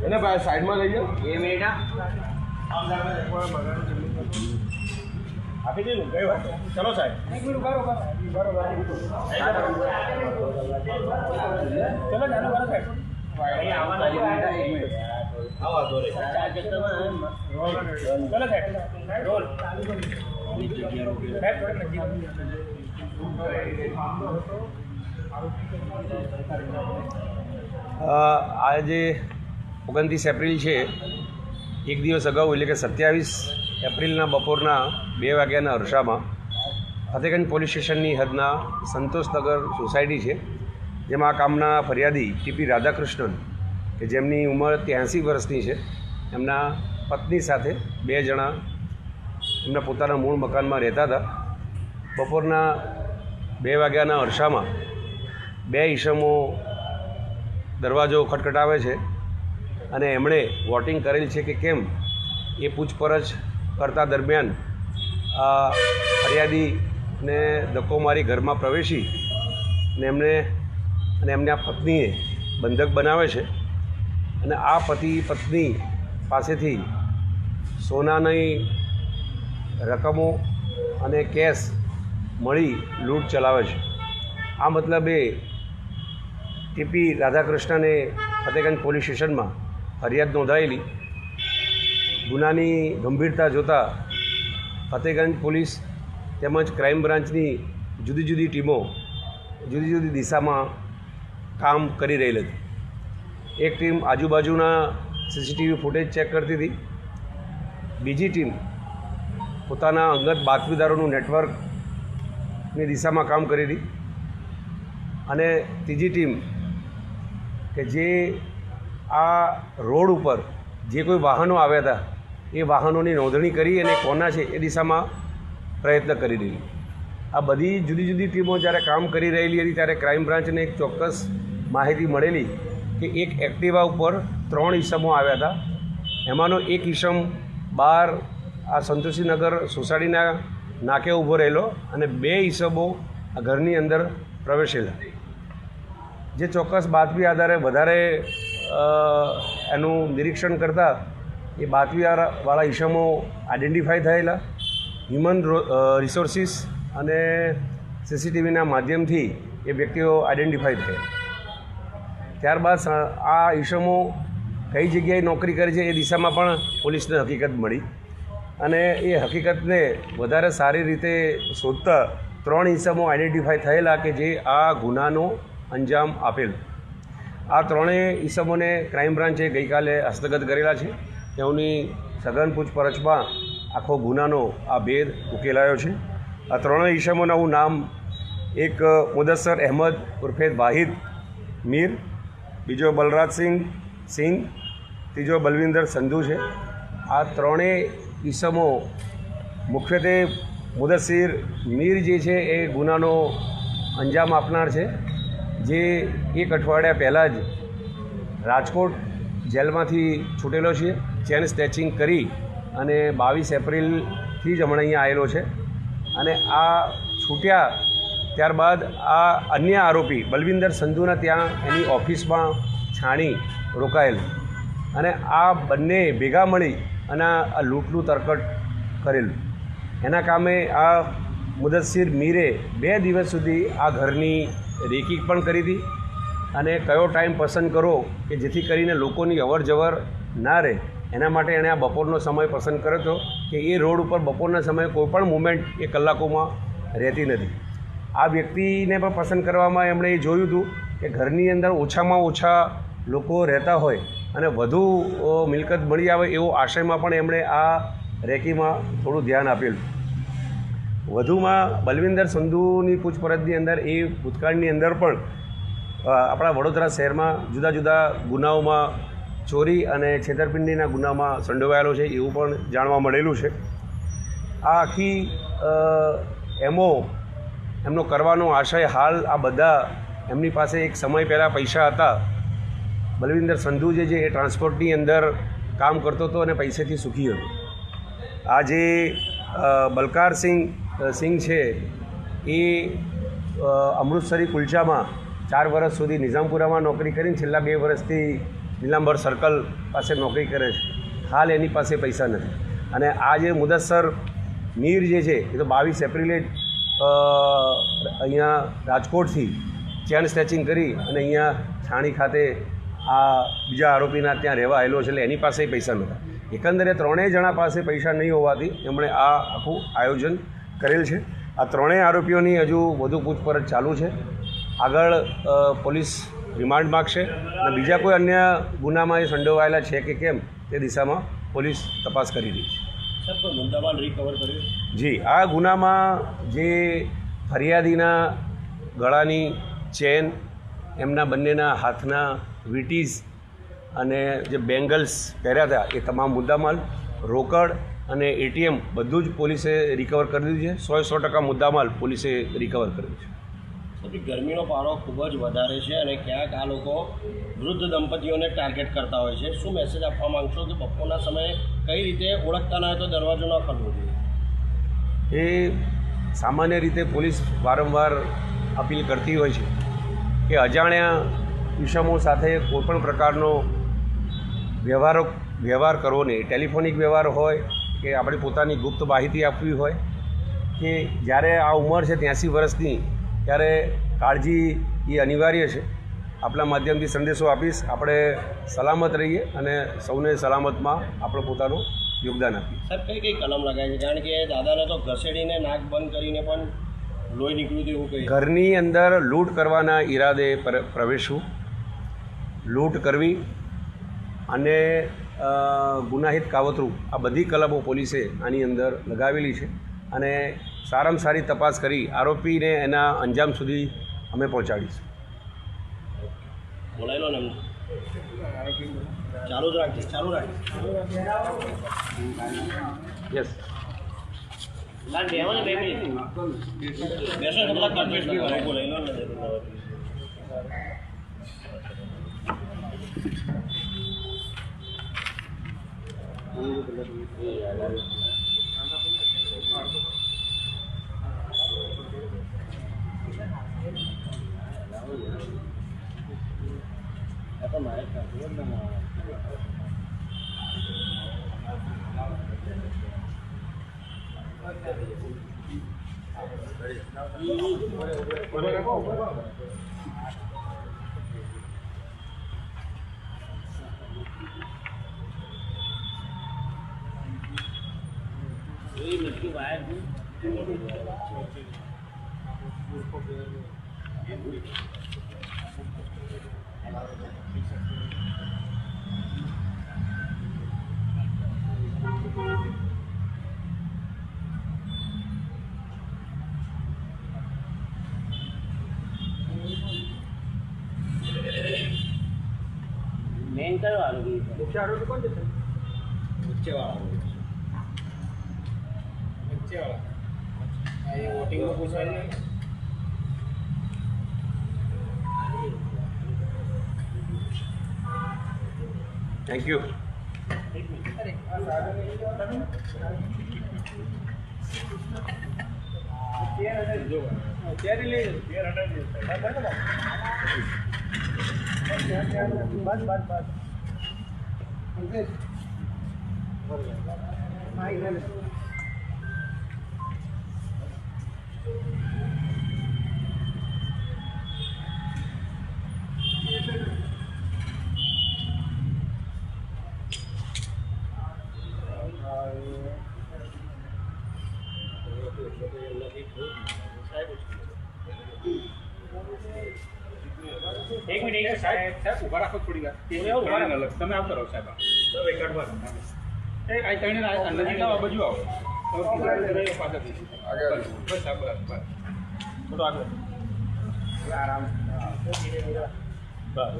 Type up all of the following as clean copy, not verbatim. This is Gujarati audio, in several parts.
એને સાઈડમાં લઈ જાઓ 2 મિનિટ આપી દીધું કઈ વાત ચલો સાહેબ ચલો ચાલુ કરો સાહેબ આજે 29 એપ્રિલ છે, એક દિવસ અગાઉ એટલે કે 27 એપ્રિલના બપોરના 2 વાગ્યાના અરસામાં ફતેગંજ પોલીસ સ્ટેશનની હદના સંતોષનગર સોસાયટી છે, જેમાં આ કામના ફરિયાદી ટીપી રાધાકૃષ્ણન કે જેમની ઉંમર 83 વર્ષની છે, એમના પત્ની સાથે 2 જણા એમના પોતાના મૂળ મકાનમાં રહેતા હતા. બપોરના 2 વાગ્યાના અરસામાં 2 ઈસમો દરવાજો ખટખટાવે છે અને એમણે વોટિંગ કરેલ છે કે કેમ એ પૂછપરછ કરતા દરમિયાન આ ફરિયાદીને ધક્કો મારી ઘરમાં પ્રવેશી અને એમને આ પત્નીએ બંધક બનાવે છે અને આ પતિ પત્ની પાસેથી સોનાની રકમો અને કેશ મળી લૂંટ ચલાવે છે. આ મતલબે ટીપી રાધાકૃષ્ણને ફતેગંજ પોલીસ સ્ટેશનમાં ફરિયાદ નોંધાયેલી. ગુનાની ગંભીરતા જોતાં ફતેગંજ પોલીસ તેમજ ક્રાઇમ બ્રાન્ચની જુદી જુદી ટીમો જુદી જુદી દિશામાં કામ કરી રહેલ હતી. એક ટીમ આજુબાજુના સીસીટીવી ફૂટેજ ચેક કરતી હતી, બીજી ટીમ પોતાના અંગત બાતમીદારોનું નેટવર્કની દિશામાં કામ કરી હતી અને ત્રીજી ટીમ કે જે આ રોડ ઉપર જે કોઈ વાહનો આવ્યા હતા એ વાહનોની નોંધણી કરી અને કોના છે એ દિશામાં પ્રયત્ન કરી રહી. આ બધી જુદી જુદી ટીમો જ્યારે કામ કરી રહેલી હતી ત્યારે ક્રાઇમ બ્રાન્ચને એક ચોક્કસ માહિતી મળેલી કે એક એક્ટિવા ઉપર 3 ઈસમો આવ્યા હતા. એમાંનો એક ઈસમ બહાર આ સંતોષીનગર સોસાયટીના નાકે ઊભો રહેલો અને 2 ઈસમો આ ઘરની અંદર પ્રવેશેલા. જે ચોક્કસ બાતમી આધારે વધારે એનું નિરીક્ષણ કરતાં એ બાતમીવાળા ઈસમો આઈડેન્ટિફાઈ થયેલા. હ્યુમન રિસોર્સિસ અને સીસીટીવીના માધ્યમથી એ વ્યક્તિઓ આઈડેન્ટિફાઈ થયા. ત્યારબાદ આ ઈસમો કઈ જગ્યાએ નોકરી કરે છે એ દિશામાં પણ પોલીસને હકીકત મળી અને એ હકીકતને વધારે સારી રીતે શોધતા 3 ઈસમો આઈડેન્ટિફાઈ થયેલા કે જે આ ગુનાનો અંજામ આપેલ. આ 3 ઈસમોને ક્રાઇમ બ્રાન્ચે ગઈકાલે હસ્તગત કરેલા છે. તેઓની સઘન પૂછપરછમાં આખો ગુનાનો આ ભેદ ઉકેલાયો છે. આ 3 ઈસમોનું નામ એક મુદસ્સર અહેમદ ઉર્ફે વાહિદ મીર, બીજો બલરાજસિંહ, ત્રીજો બલવિંદર સંધુ છે. આ 3 ઈસમો મુખ્યત્વે મુદસ્સીર મીર જે છે એ ગુનાનો અંજામ આપનાર છે, જે 1 અઠવાડિયા પહેલાં જ રાજકોટ જેલમાંથી છૂટેલો છે. ચેન સ્નેચિંગ કરી અને 22 એપ્રિલથી જ હમણાં અહીંયા આવેલો છે અને આ છૂટ્યા ત્યારબાદ આ અન્ય આરોપી બલવિંદર સંધુના ત્યાં એની ઓફિસમાં છાણી રોકાયેલ અને આ બંને ભેગા મળી અને આ લૂંટનું તરકટ કરેલું. એના કામે આ મુદસ્સીર મીરે 2 દિવસ સુધી આ ઘરની રેકી પણ કરી હતી અને કયો ટાઈમ પસંદ કરો કે જેથી કરીને લોકોની અવર જવર ના રહે એના માટે એણે આ બપોરનો સમય પસંદ કર્યો હતો કે એ રોડ ઉપર બપોરના સમયે કોઈપણ મુવમેન્ટ એ કલાકોમાં રહેતી નથી. આ વ્યક્તિને પણ પસંદ કરવામાં એમણે એ જોયું હતું કે ઘરની અંદર ઓછામાં ઓછા લોકો રહેતા હોય અને વધુ મિલકત મળી આવે એવો આશયમાં પણ એમણે આ રેકીમાં થોડું ધ્યાન આપેલું. વધુમાં બલવિંદર સંધુની પૂછપરછની અંદર એ ભૂતકાળની અંદર પણ આપણા વડોદરા શહેરમાં જુદા જુદા ગુનાઓમાં ચોરી અને છેતરપિંડીના ગુનામાં સંડોવાયેલો છે એવું પણ જાણવા મળેલું છે. આ આખી એમનો કરવાનો આશય હાલ આ બધા એમની પાસે એક સમય પહેલાં પૈસા હતા. બલવિંદર સંધુ જે છે એ ટ્રાન્સપોર્ટની અંદર કામ કરતો હતો અને પૈસેથી સુખી હતો. આ જે બલકાર સિંહ છે એ અમૃતસરી કુલચામાં 4 વર્ષ સુધી નિઝામપુરામાં નોકરી કરીને છેલ્લા 2 વર્ષથી નીલાંબર સર્કલ પાસે નોકરી કરે છે. હાલ એની પાસે પૈસા નથી અને આ જે મુદસ્સર મીર જે છે એ તો 22 એપ્રિલે જ અહીંયા રાજકોટથી ચેન સ્નેચિંગ કરી અને અહીંયા છાણી ખાતે આ બીજા આરોપીના ત્યાં રહેવા આવેલો છે, એટલે એની પાસે પૈસા નહોતા. એકંદરે 3 જણા પાસે પૈસા નહીં હોવાથી એમણે આ આખું આયોજન કરેલ છે. આ 3 આરોપીઓની હજુ વધુ પૂછપરછ ચાલુ છે. આગળ પોલીસ રિમાન્ડ માગશે અને બીજા કોઈ અન્ય ગુનામાં એ સંડોવાયેલા છે કે કેમ તે દિશામાં પોલીસ તપાસ કરી રહી છે. સર, કોઈ મુદ્દામાલ રિકવર કર્યો? જી, આ ગુનામાં જે ફરિયાદીના ગળાની ચેન, એમના બંનેના હાથના વીટીઝ અને જે બેંગલ્સ પહેર્યા હતા એ તમામ મુદ્દામાલ, રોકડ અને એટીએમ બધું જ પોલીસે રિકવર કરી દીધું છે. 100% મુદ્દામાલ પોલીસે રિકવર કર્યું છે. ગરમીનો પારો ખૂબ જ વધારે છે અને ક્યાંક આ લોકો વૃદ્ધ દંપતીઓને ટાર્ગેટ કરતા હોય છે. શું મેસેજ આપવા માંગશો કે બપોરના સમયે કઈ રીતે ઓળખતા ના હોય તો દરવાજો ન ખોલવો જોઈએ? એ સામાન્ય રીતે પોલીસ વારંવાર અપીલ કરતી હોય છે કે અજાણ્યા ઇસમો સાથે કોઈપણ પ્રકારનો વ્યવહાર કરવો નહીં. ટેલિફોનિક વ્યવહાર હોય કે આપણી પોતાની ગુપ્ત માહિતી આપવી હોય કે જ્યારે આ ઉંમર છે 83 વર્ષની, ત્યારે કાળજી એ અનિવાર્ય છે. આપણા માધ્યમથી સંદેશો આપીશ, આપણે સલામત રહીએ અને સૌને સલામતમાં આપણો પોતાનું યોગદાન આપીએ. સાહેબ, કઈ કલમ લગાવી છે? કારણ કે દાદાને તો ઘસેડીને નાક બંધ કરીને પણ લોહી નીકળ્યું હતું એવું કહી. ઘરની અંદર લૂંટ કરવાના ઈરાદે પ્રવેશવું, લૂંટ કરવી અને ગુનાહિત કાવતરું, આ બધી કલમો પોલીસે આની અંદર લગાવેલી છે અને સારામાં સારી તપાસ કરી આરોપીને એના અંજામ સુધી અમે પહોંચાડીશું. બોલાવી લો ને એમને. ચાલુ જ રાખીશ. યસ. બેસો ને બધા કન્ફ્યુઝ નહીં બોલાવી લો ને. મેન કયો આરોપી? મુખ્ય આરોપી કોણ છે? વચ્ચેવાળા. એ વોટિંગમાં પૂછાય નહીં. Thank you. એક મિનિટ સાહેબ ઉભા રાખો થોડી વાર. તમે આવતો રહો સાહેબ. આ ત્રણે નજીક આવો, બાજુ આવો. બસ સાહેબ, બસ થોડું આગળ. આરામ. બસ.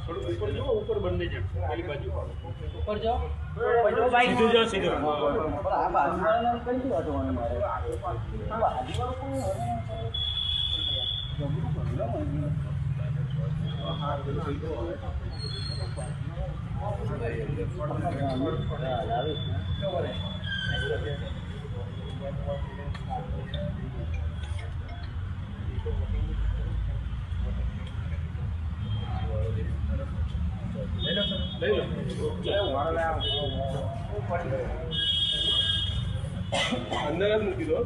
થોડું ઉપર જાઓ, ઉપર બંને જણ પેલી બાજુ ઉપર જાઓ. સીધું જાઓ, સીધું. આ બાજુ કઈ વાત મારે આ અંદર જ મૂકી દો.